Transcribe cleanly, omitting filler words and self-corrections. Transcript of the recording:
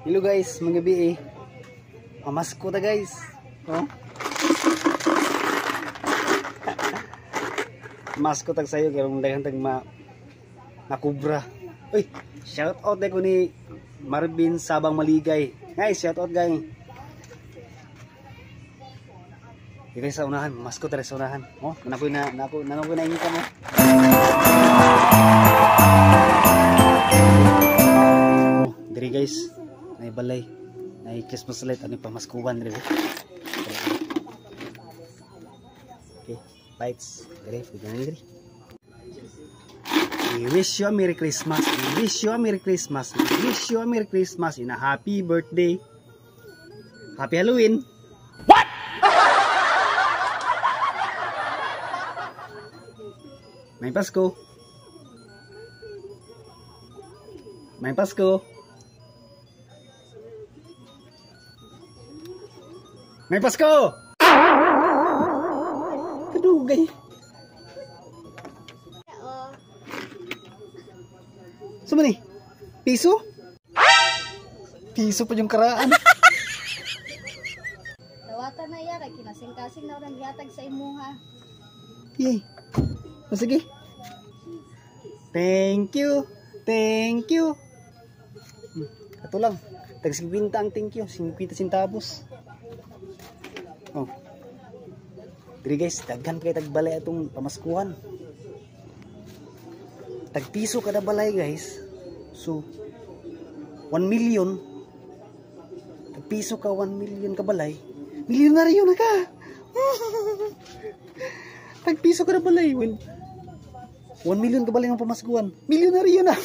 Hello guys, mga gabi eh. Pamasko ta guys. Oh. Masko tag sayo kay mong daghang tag nakubra. Uy, shout out ko ni Marvin Sabang Maligay. Guys, shout out guys. Dito sa unahan, masko ta sa unahan. Oh, nako na inyo ka mo. Oh, diri guys. Nay balay. Nay Christmas light ani pamaskuhan diri. Okay, lights. Diri, pwede diri. We wish you a Merry Christmas. We wish you a Merry Christmas. We wish you a Merry Christmas and a happy birthday. Happy Halloween. What? May Pasko. May Pasko. May Pasko. Kadugay. Saan ni? Piso? Piso pa yung karaan. Dawatan na iya kay kinasing-kasing na orang gihatag sa imuha. Yay. O sige. Thank you. Thank you. Kato lang. Tag 50 ang thank you. 50 centavos. Oh. Diri guys, daghan kay tagbalay atong pamaskuhan. Tag piso kada balay guys. So 1 million. Tag piso ka 1 million ka balay. Milyonaryo na ka. Tag piso kada balay. 1 million ka balay ng pamaskuhan. Milyonaryo na.